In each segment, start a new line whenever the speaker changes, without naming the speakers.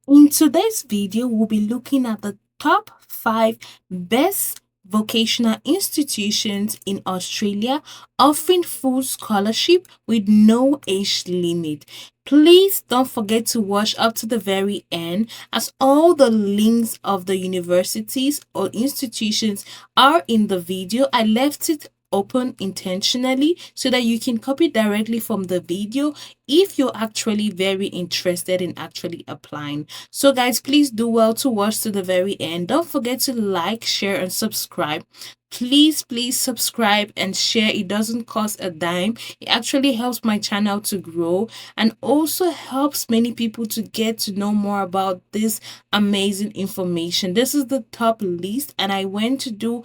In today's video, we'll be looking at the top 5 best vocational institutions in Australia offering full scholarship with no age limit. Please don't forget to watch up to the very end as all the links of the universities or institutions are in the video. I left it open intentionally so that you can copy directly from the video if you're actually very interested in actually applying. So, guys, please do well to watch to the very end. Don't forget to like, share, and subscribe. Please subscribe and share. It doesn't cost a dime. It actually helps my channel to grow and also helps many people to get to know more about this amazing information. This is the top list, and I went to do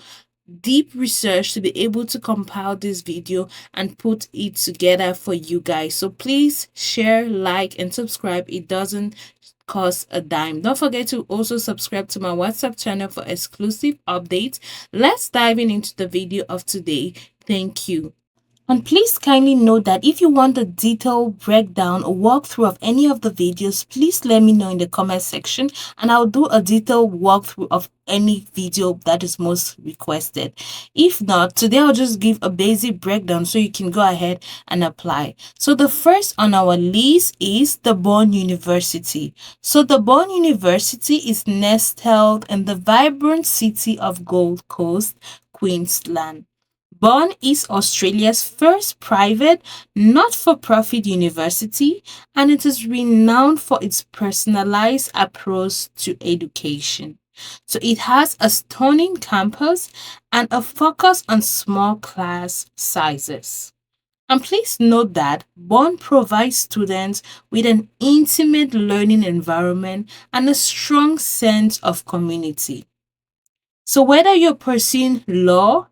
deep research to be able to compile this video and put it together for you guys. So please share, like, and subscribe. It doesn't cost a dime. Don't forget to also subscribe to my WhatsApp channel for exclusive updates. Let's dive into the video of today. Thank you. And please kindly note that if you want a detailed breakdown or walkthrough of any of the videos, please let me know in the comment section and I'll do a detailed walkthrough of any video that is most requested. If not, today I'll just give a basic breakdown so you can go ahead and apply. So the first on our list is the Bond University. So the Bond University is nestled in the vibrant city of Gold Coast, Queensland. Bond is Australia's first private, not for profit university, and it is renowned for its personalized approach to education. So it has a stunning campus and a focus on small class sizes. And please note that Bond provides students with an intimate learning environment and a strong sense of community. So whether you're pursuing law,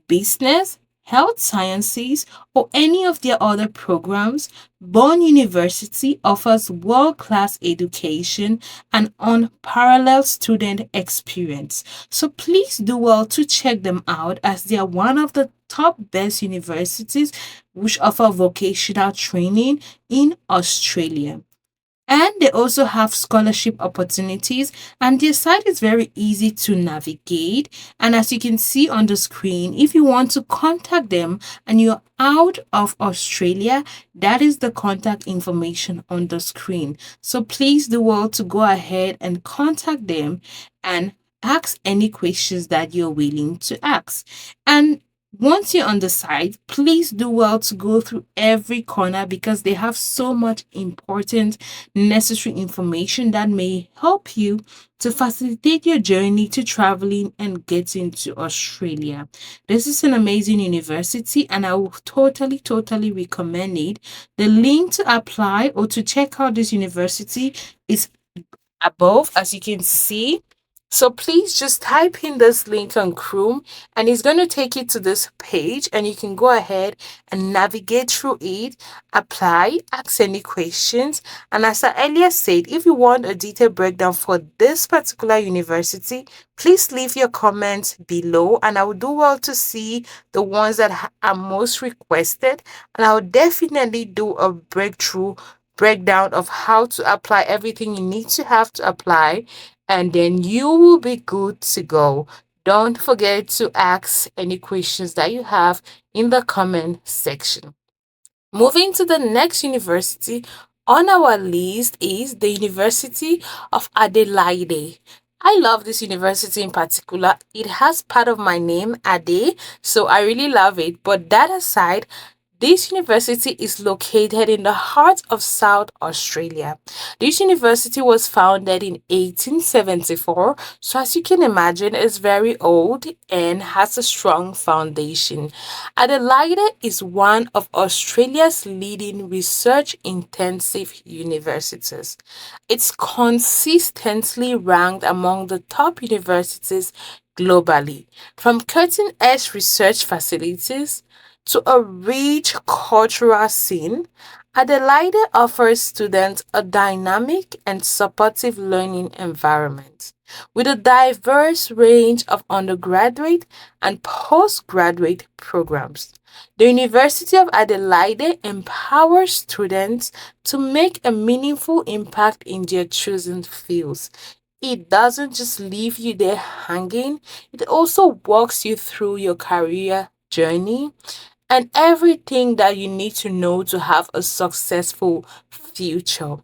business, health sciences, or any of their other programs, Bond University offers world-class education and unparalleled student experience. So please do well to check them out as they are one of the top best universities which offer vocational training in Australia. And they also have scholarship opportunities, and their site is very easy to navigate. And as you can see on the screen, if you want to contact them and you're out of Australia, that is the contact information on the screen. So please do well to go ahead and contact them and ask any questions that you're willing to ask. And once you're on the site, please do well to go through every corner because they have so much important necessary information that may help you to facilitate your journey to traveling and getting to Australia. This is an amazing university and I will totally recommend it. The link to apply or to check out this university is above, as you can see. So please just type in this link on Chrome and it's going to take you to this page and you can go ahead and navigate through it, apply, ask any questions. And as I earlier said, if you want a detailed breakdown for this particular university, please leave your comments below and I will do well to see the ones that are most requested. And I will definitely do a breakdown of how to apply everything you need to have to apply, and then you will be good to go. Don't forget to ask any questions that you have in the comment section. Moving to the next university on our list is the University of Adelaide. I love this university in particular. It has part of my name, Ade, so I really love it. But that aside, this university is located in the heart of South Australia. This university was founded in 1874, so as you can imagine, it's very old and has a strong foundation. Adelaide is one of Australia's leading research intensive universities. It's consistently ranked among the top universities globally, from cutting edge research facilities to a rich cultural scene. Adelaide offers students a dynamic and supportive learning environment with a diverse range of undergraduate and postgraduate programs. The University of Adelaide empowers students to make a meaningful impact in their chosen fields. It doesn't just leave you there hanging, it also walks you through your career journey and everything that you need to know to have a successful future.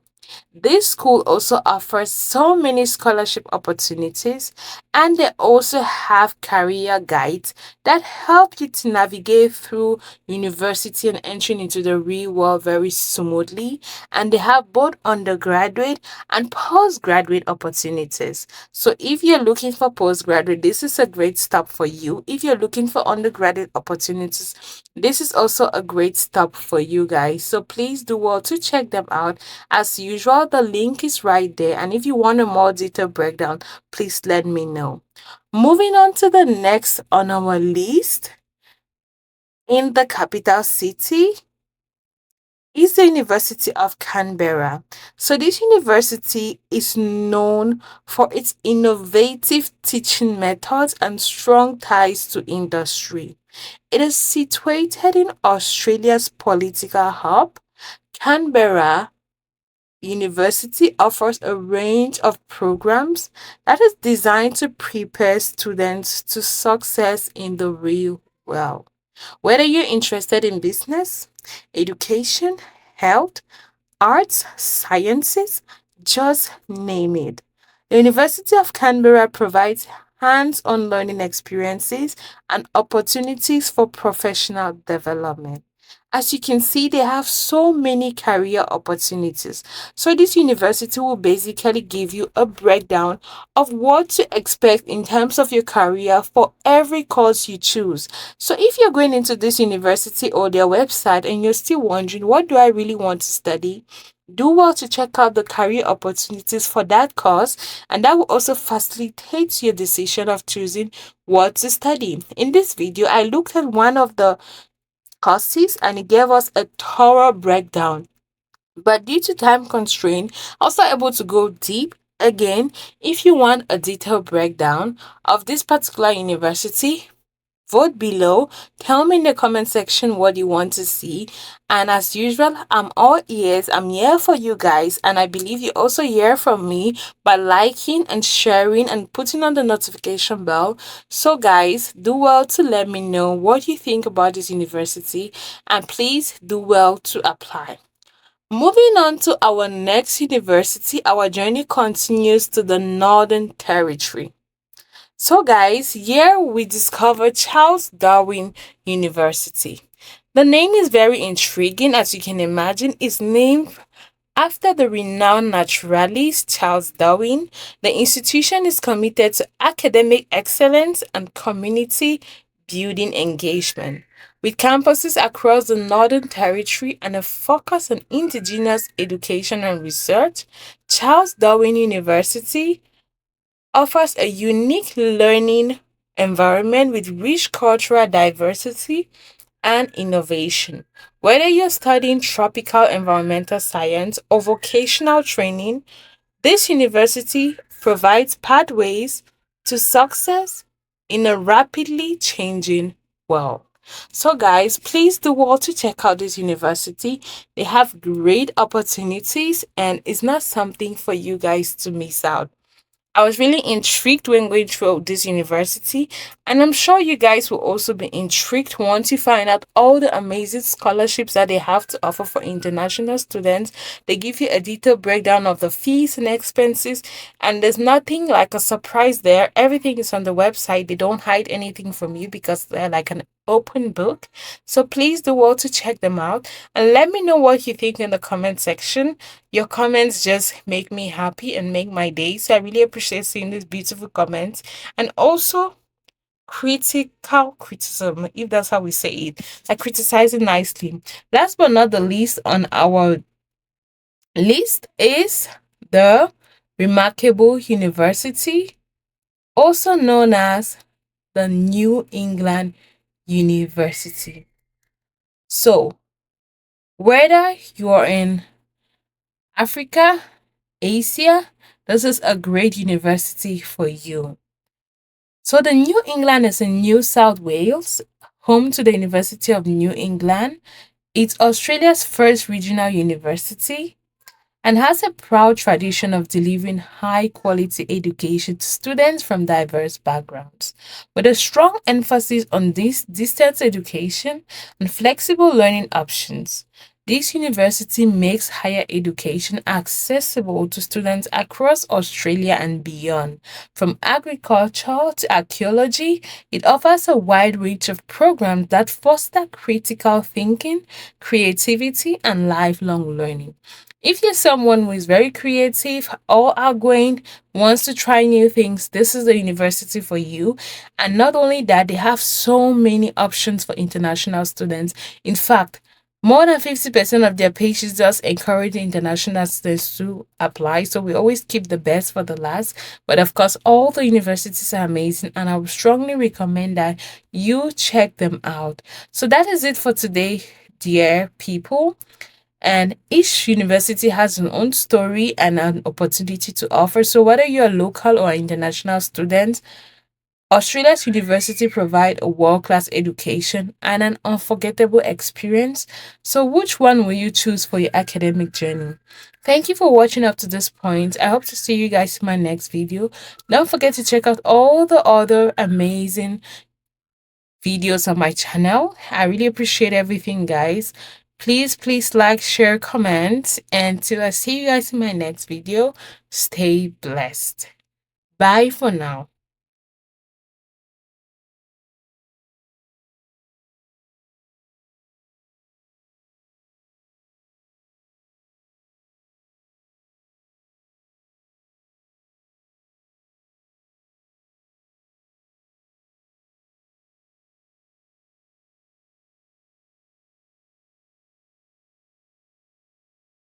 This school also offers so many scholarship opportunities, and they also have career guides that help you to navigate through university and entering into the real world very smoothly. And they have both undergraduate and postgraduate opportunities. So if you're looking for postgraduate, this is a great stop for you. If you're looking for undergraduate opportunities, this is also a great stop for you guys. So please do well to check them out. As usual, the link is right there, and if you want a more detailed breakdown, please let me know. Moving on to the next on our list, in the capital city is the University of Canberra. So this university is known for its innovative teaching methods and strong ties to industry. It is situated in Australia's political hub. Canberra University offers a range of programs that is designed to prepare students to success in the real world. Whether you're interested in business, education, health, arts, sciences, just name it. The University of Canberra provides hands on learning experiences and opportunities for professional development. As you can see, they have so many career opportunities. So, this university will basically give you a breakdown of what to expect in terms of your career for every course you choose. So, if you're going into this university or their website and you're still wondering, what do I really want to study? Do well to check out the career opportunities for that course, and that will also facilitate your decision of choosing what to study. In this video, I looked at one of the courses and it gave us a thorough breakdown. But due to time constraint, I was not able to go deep. Again, if you want a detailed breakdown of this particular university, vote below. Tell me in the comment section what you want to see. And as usual, I'm all ears. I'm here for you guys. And I believe you also hear from me by liking and sharing and putting on the notification bell. So, guys, do well to let me know what you think about this university. And please do well to apply. Moving on to our next university, our journey continues to the Northern Territory. So, guys, here we discover Charles Darwin University. The name is very intriguing, as you can imagine. It's named after the renowned naturalist Charles Darwin. The institution is committed to academic excellence and community building engagement. With campuses across the Northern Territory and a focus on Indigenous education and research, Charles Darwin University offers a unique learning environment with rich cultural diversity and innovation. Whether you're studying tropical environmental science or vocational training, this university provides pathways to success in a rapidly changing world. So, guys, please do well to check out this university. They have great opportunities, and it's not something for you guys to miss out. I was really intrigued when going through this university, and I'm sure you guys will also be intrigued once you find out all the amazing scholarships that they have to offer for international students. They give you a detailed breakdown of the fees and expenses, and there's nothing like a surprise there. Everything is on the website. They don't hide anything from you because they're like an open book. So please do well to check them out and let me know what you think in the comment section. Your comments just make me happy and make my day. So I really appreciate seeing these beautiful comments and also critical criticism, if that's how we say it, like criticizing nicely. Last but not the least on our list is the Remarkable University, also known as the New England University. So, whether you're in Africa, Asia, this is a great university for you. So, the New England is in New South Wales, home to the University of New England. It's Australia's first regional university and has a proud tradition of delivering high quality education to students from diverse backgrounds. With a strong emphasis on this distance education and flexible learning options, this university makes higher education accessible to students across Australia and beyond. From agriculture to archaeology, it offers a wide range of programs that foster critical thinking, creativity, and lifelong learning. If you're someone who is very creative or outgoing, wants to try new things, this is the university for you. And not only that, they have so many options for international students. In fact, more than 50% of their pages just encourage international students to apply. So we always keep the best for the last. But of course, all the universities are amazing, and I would strongly recommend that you check them out. So that is it for today, dear people. And each university has its own story and an opportunity to offer. So whether you're a local or international student, Australia's university provide a world-class education and an unforgettable experience. So which one will you choose for your academic journey? Thank you for watching up to this point. I hope to see you guys in my next video. Don't forget to check out all the other amazing videos on my channel. I really appreciate everything, guys. Please like, share, comment, and till I see you guys in my next video, stay blessed. Bye for now.